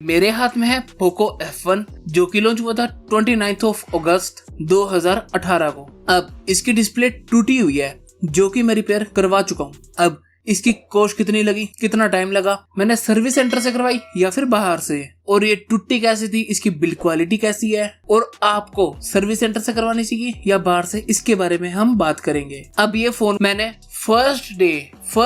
मेरे हाथ में है पोको F1 जो कि लॉन्च हुआ था 29 अगस्त 2018 को। अब इसकी डिस्प्ले टूटी हुई है जो कि मैं रिपेयर करवा चुका हूँ। अब इसकी कॉस्ट कितनी लगी, कितना टाइम लगा, मैंने सर्विस सेंटर से करवाई या फिर बाहर से, और ये टूटी कैसी थी, इसकी बिल्ड क्वालिटी कैसी है, और आपको सर्विस सेंटर से करवानी चाहिए या बाहर से, इसके बारे में हम बात करेंगे। अब ये फोन मैंने फर्स्ट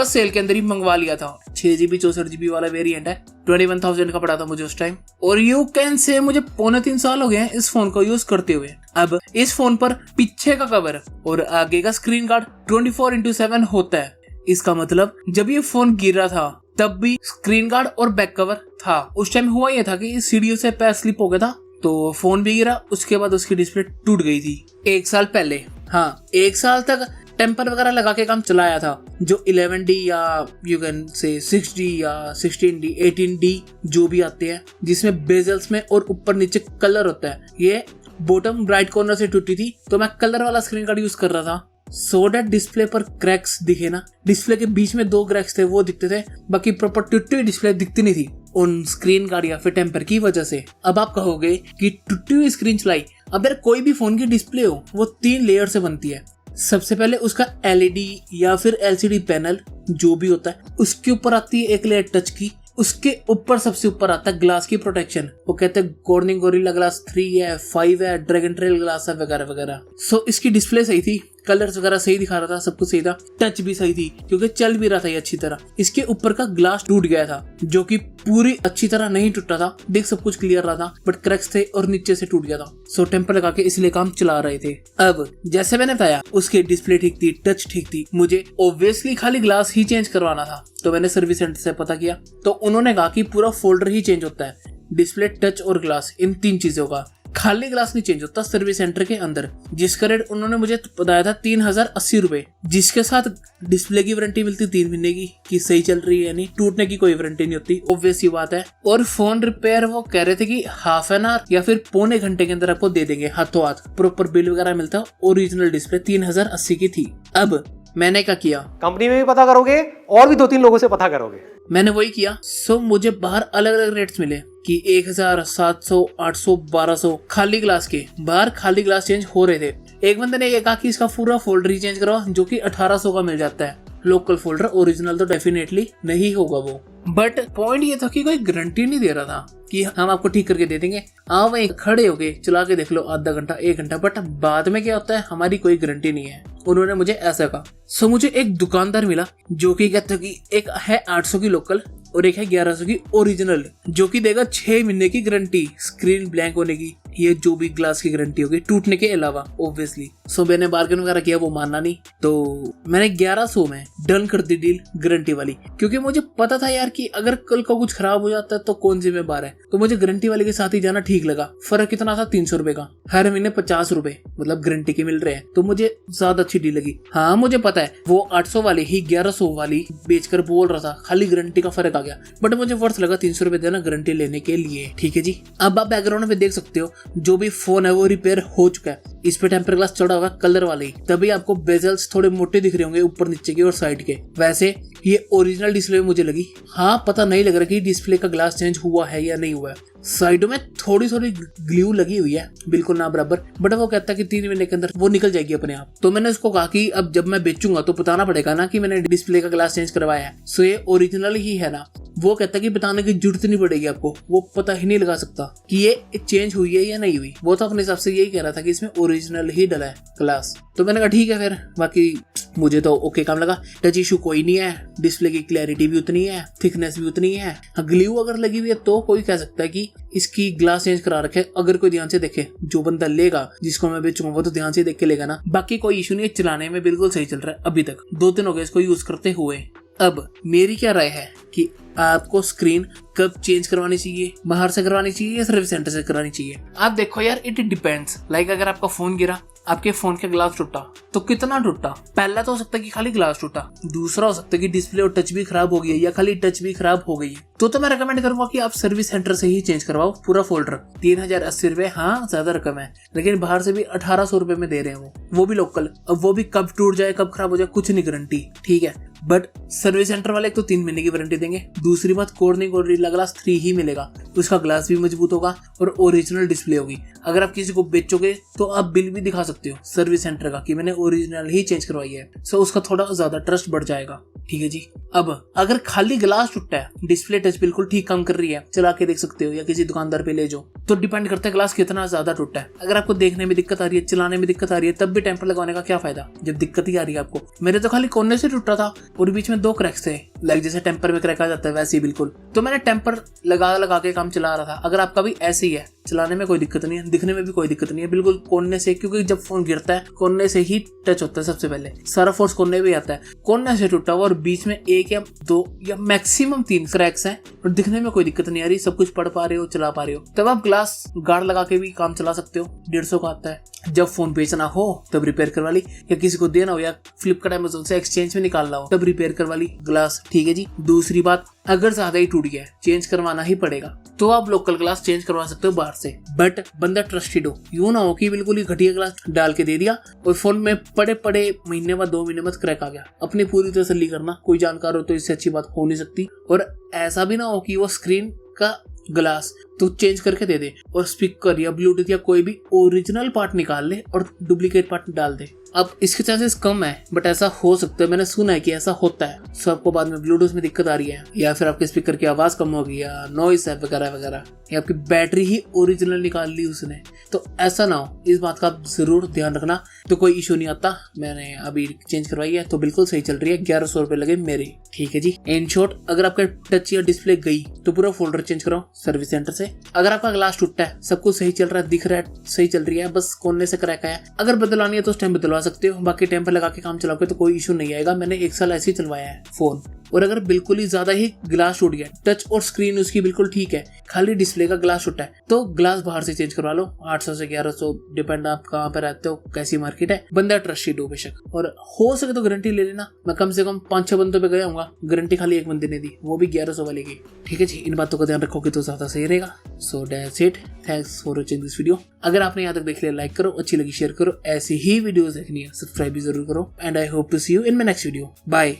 सेल के अंदर ही मंगवा लिया था। 6GB 64GB वाला वेरिएंट है। 21,000 का पड़ा था मुझे उस टाइम, और यू कैन से मुझे 3.5 साल हो गए हैं इस फोन को यूज करते हुए। अब इस फोन पर पीछे का कवर और आगे का स्क्रीन गार्ड 24/7 होता है। इसका मतलब जब ये फोन गिर रहा था तब भी स्क्रीन गार्ड और बैक कवर था। उस टाइम हुआ ये था कि सीढ़ियों से पैर स्लिप हो गया था तो फोन भी गिरा, उसके बाद उसकी डिस्प्ले टूट गई थी 1 साल पहले। हाँ, 1 साल तक टेम्पर वगैरह लगा के काम चलाया था, जो 11D या यू कैन से 6D या 16D 18D जो भी आते हैं, जिसमें बेजल्स में और ऊपर नीचे कलर होता है। ये बॉटम राइट कॉर्नर से टूटी थी तो मैं कलर वाला स्क्रीन गार्ड यूज कर रहा था, सो दैट डिस्प्ले पर क्रैक्स दिखे ना। डिस्प्ले के बीच में 2 क्रैक्स थे वो दिखते थे, बाकी प्रॉपर टूटी हुई डिस्प्ले दिखती नहीं थी उन स्क्रीन गार्ड या फिर टेम्पर की वजह से। अब आप कहोगे कि टूटी हुई स्क्रीन चलाई, अब यार कोई भी फोन की डिस्प्ले हो वो 3 लेयर से बनती है। सबसे पहले उसका LED या फिर LCD पैनल जो भी होता है, उसके ऊपर आती है एक लेयर टच की, उसके ऊपर सबसे ऊपर आता है ग्लास की प्रोटेक्शन। वो कहते हैं कॉर्निंग गोरिल्ला ग्लास 3 है, 5 है, ड्रैगन ट्रेल ग्लास है वगैरह वगैरह। सो इसकी डिस्प्ले सही थी, कलर्स वगैरह सही दिखा रहा था, सब कुछ सही था, टच भी सही थी क्योंकि चल भी रहा था ये अच्छी तरह। इसके ऊपर का ग्लास टूट गया था जो कि पूरी अच्छी तरह नहीं टूटा था, देख सब कुछ क्लियर रहा था, बट क्रैक्स थे और नीचे से टूट गया था। सो टेम्पर लगा के इसलिए काम चला रहे थे। अब जैसे मैंने बताया उसकी डिस्प्ले ठीक थी, टच ठीक थी, मुझे ऑब्वियसली खाली ग्लास ही चेंज करवाना था। तो मैंने सर्विस सेंटर से पता किया तो उन्होंने कहा कि पूरा फोल्डर ही चेंज होता है, डिस्प्ले, टच और ग्लास, इन 3 चीजों का। खाली ग्लास नहीं चेंज होता सर्विस सेंटर के अंदर, जिसका रेट उन्होंने मुझे बताया था 3080 रुपए, जिसके साथ डिस्प्ले की वारंटी मिलती 3 महीने की कि सही चल रही है, यानी टूटने की कोई वारंटी नहीं होती, ऑब्वियस ही बात है। और फोन रिपेयर वो कह रहे थे कि हाफ एन आवर या फिर पौने घंटे के अंदर आपको दे देंगे, हाथों हाथ प्रॉपर बिल वगैरह मिलता। ओरिजिनल डिस्प्ले 3080 की थी। अब मैंने क्या किया, कंपनी में भी पता करोगे और भी 2-3 लोगों से पता करोगे। मैंने वही किया। सो मुझे बाहर अलग अलग रेट्स मिले कि 1000, 700, 800, 1200 खाली ग्लास के। बाहर खाली ग्लास चेंज हो रहे थे। एक बंदे ने ये कहा कि इसका पूरा फोल्डर ही चेंज करो जो कि 1800 का मिल जाता है। लोकल फोल्डर, ओरिजिनल तो डेफिनेटली नहीं होगा वो। बट पॉइंट ये था कि कोई गारंटी नहीं दे रहा था कि हम आपको ठीक करके दे देंगे, आप वहीं खड़े होके चला के देख लो आधा घंटा 1 घंटा। बट बाद में क्या होता है, हमारी कोई गारंटी नहीं है। उन्होंने मुझे ऐसा कहा। सो मुझे एक दुकानदार मिला जो कि कहता कि एक है 800 की लोकल और एक है 1100 की ओरिजिनल, जो कि देगा 6 महीने की गारंटी स्क्रीन ब्लैंक होने की, ये जो भी ग्लास की गारंटी होगी टूटने के अलावा ऑब्वियसली। सो मैंने बार्गेन वगैरह किया, वो मानना नहीं, तो मैंने 1100 में डन कर दी डील गारंटी वाली, क्योंकि मुझे पता था यार कि अगर कल को कुछ खराब हो जाता है तो कौन जिम्मेदार है। तो मुझे गारंटी वाले के साथ ही जाना ठीक लगा। फर्क कितना था, 300 रुपए का, हर महीने 50 रुपए मतलब गारंटी के मिल रहे हैं, तो मुझे ज्यादा अच्छी डील लगी। हाँ मुझे पता है वो 800 वाले ही 1100 वाली बेचकर बोल रहा था, खाली गारंटी का फर्क आ गया, बट मुझे वर्थ लगा 300 रुपए देना गारंटी लेने के लिए। ठीक है जी। अब आप बैकग्राउंड में देख सकते हो जो भी फोन है वो रिपेयर हो चुका है। इस पे टेम्पर ग्लास चढ़ा होगा कलर वाले ही, तभी आपको बेजल्स थोड़े मोटे दिख रहे होंगे ऊपर नीचे के और साइड के। वैसे ये ओरिजिनल डिस्प्ले मुझे लगी। हाँ पता नहीं लग रहा कि डिस्प्ले का ग्लास चेंज हुआ है या नहीं हुआ है। साइडों में थोड़ी थोड़ी ग्लू लगी हुई है, बिल्कुल ना बराबर, बट वो कहता है कि 3 महीने के अंदर वो निकल जाएगी अपने आप। तो मैंने उसको कहा कि अब जब मैं बेचूंगा तो बताना पड़ेगा ना कि मैंने डिस्प्ले का ग्लास चेंज करवाया है। सो ये ओरिजिनल ही है ना। वो कहता है कि बताने की जरूरत नहीं पड़ेगी आपको, वो पता ही नहीं लगा सकता कि ये चेंज हुई है या नहीं हुई। वो तो अपने हिसाब से यही कह रहा था कि इसमें ओरिजिनल ही डला है ग्लास। तो मैंने कहा ठीक है फिर, बाकी मुझे तो ओके काम लगा। टच इशू कोई नहीं है, डिस्प्ले की क्लैरिटी भी उतनी है, थिकनेस भी उतनी है। ग्लू अगर लगी हुई है तो कोई कह सकता है कि इसकी ग्लास चेंज करा रखे, अगर कोई ध्यान से देखे, जो बंदा लेगा जिसको मैं बेचूंगा वो तो ध्यान से देख के लेगा ना। बाकी कोई इशू नहीं है, चलाने में बिल्कुल सही चल रहा है अभी तक, 2 दिन हो गए इसको यूज करते हुए। अब मेरी क्या राय है कि आपको स्क्रीन कब चेंज करवानी चाहिए, बाहर से करवानी चाहिए या सर्विस सेंटर से करवानी चाहिए। आप देखो यार, इट डिपेंड्स। लाइक अगर आपका फोन गिरा, आपके फोन का ग्लास टूटा, तो कितना टूटा? पहला तो हो सकता है कि खाली ग्लास टूटा, दूसरा हो सकता है कि डिस्प्ले और टच भी खराब हो गई है या खाली टच भी खराब हो गई है। तो मैं रेकमेंड करूंगा कि आप सर्विस सेंटर से ही चेंज करवाओ पूरा फोल्डर। 3080 रुपए, हाँ ज्यादा रकम है, लेकिन बाहर से भी 1800 रुपए में दे रहे हैं वो भी लोकल। अब वो भी कब टूट जाए कब खराब हो जाए कुछ नहीं गारंटी। ठीक है, बट सर्विस सेंटर वाले एक तो 3 महीने की वारंटी देंगे, दूसरी बात कॉर्निंग गोरिल्ला ग्लास 3 ही मिलेगा, उसका ग्लास भी मजबूत होगा और ओरिजिनल डिस्प्ले होगी। अगर आप किसी को बेचोगे तो आप बिल भी दिखा सकते हो सर्विस सेंटर का कि मैंने ओरिजिनल ही चेंज करवाई है, सो उसका थोड़ा ज्यादा ट्रस्ट बढ़ जाएगा। ठीक है जी। अब अगर खाली ग्लास टूटा है, डिस्प्ले टच बिल्कुल ठीक काम कर रही है, चला के देख सकते हो या किसी दुकानदार पे ले जाओ, तो डिपेंड करता है ग्लास कितना ज्यादा टूटा है। अगर आपको देखने में दिक्कत आ रही है, चलाने में दिक्कत आ रही है, तब भी टेम्पर लगवाने का क्या फायदा जब दिक्कत ही आ रही है आपको। मेरे तो खाली कोने से टूटा था और बीच में 2 क्रैक्स थे, लाइक जैसे टेम्पर में क्रैक आ जाता है वैसे ही बिल्कुल। तो मैंने टेम्पर लगा के काम चला रहा था। अगर आपका भी ऐसे ही है, चलाने में कोई दिक्कत नहीं है, दिखने में भी कोई दिक्कत नहीं है, बिल्कुल कोने से, क्योंकि जब फोन गिरता है कोने से ही टच होता है सबसे पहले, सारा फोर्स कोने में आता है। कोने से टूटा हुआ और बीच में 1 या 2 या मैक्सिमम 3 क्रैक्स हैं और दिखने में कोई दिक्कत नहीं आ रही, सब कुछ पढ़ पा रहे हो, चला पा रहे हो, तब आप ग्लास गार्ड लगा के भी काम चला सकते हो। 150 का आता है। जब फोन बेचना हो तब रिपेयर करवा ली, या किसी को देना हो या फ्लिपकार्ट अमेज़न से एक्सचेंज में निकालना हो तब रिपेयर करवा ली ग्लास। ठीक है जी। दूसरी बात, अगर ज्यादा ही टूट गया है, चेंज करवाना ही पड़ेगा, तो आप लोकल ग्लास चेंज करवा सकते हो बाहर से, बट बंदा ट्रस्टेड हो। यूं ना हो कि बिल्कुल ही घटिया ग्लास डाल के दे दिया और फोन में पड़े महीने बाद 2 महीने बाद क्रैक आ गया। अपनी पूरी तसल्ली करना, कोई जानकार हो तो इससे अच्छी बात हो नहीं सकती। और ऐसा भी ना हो कि वो स्क्रीन का ग्लास तो चेंज करके दे दे और स्पीकर या ब्लूटूथ या कोई भी ओरिजिनल पार्ट निकाल ले और डुप्लीकेट पार्ट डाल दे। अब इसके चांसेस कम है, बट ऐसा हो सकता है, मैंने सुना है कि ऐसा होता है। सो आपको बाद में ब्लूटूथ में दिक्कत आ रही है, या फिर आपके स्पीकर की आवाज कम होगी, या नॉइस है वगैरह वगैरह, या आपकी बैटरी ही ओरिजिनल निकाल ली उसने, तो ऐसा ना हो, इस बात का आप जरूर ध्यान रखना। तो कोई इशू नहीं आता, मैंने अभी चेंज करवाई है तो बिल्कुल सही चल रही है। 1100 रुपए लगे मेरे। ठीक है जी। इन शॉर्ट, अगर आपका टच या डिस्प्ले गई तो पूरा फोल्डर चेंज कराओ सर्विस सेंटर से। अगर आपका ग्लास टूटा है, सब कुछ सही चल रहा है, दिख रहा है, सही चल रही है, बस कोने से क्रैक आया, अगर बदलवानी है तो उस टाइम बदलवा सकते हो, बाकी टाइम पर लगा के काम चलाओगे तो कोई इशू नहीं आएगा। मैंने 1 साल ऐसे ही चलवाया है फोन। और अगर बिल्कुल ही ज्यादा ही ग्लास टूट गया, टच और स्क्रीन उसकी बिल्कुल ठीक है, खाली डिस्प्ले का ग्लास टूटा है, तो ग्लास बाहर से चेंज करवा लो। 800 से 1100, डिपेंड आप कहाँ पे रहते हो, कैसी मार्केट है, बंदा ट्रस्टेड हो बेशक, और हो सके तो गारंटी ले लेना। मैं कम से कम 5-6 बंदों पे गया हूँ, गारंटी खाली 1 बंदे ने दी, वो भी 1100 वाले की। ठीक है जी। इन बातों का ध्यान रखोगे तो ज्यादा सही रहेगा। So that's it, thanks for watching this video. अगर आपने यहाँ तक देख लिया, लाइक करो, अच्छी लगी शेयर करो, ऐसी ही वीडियोस देखनी है सब्सक्राइब भी जरूर करो, and I hope to see you in my next video. Bye.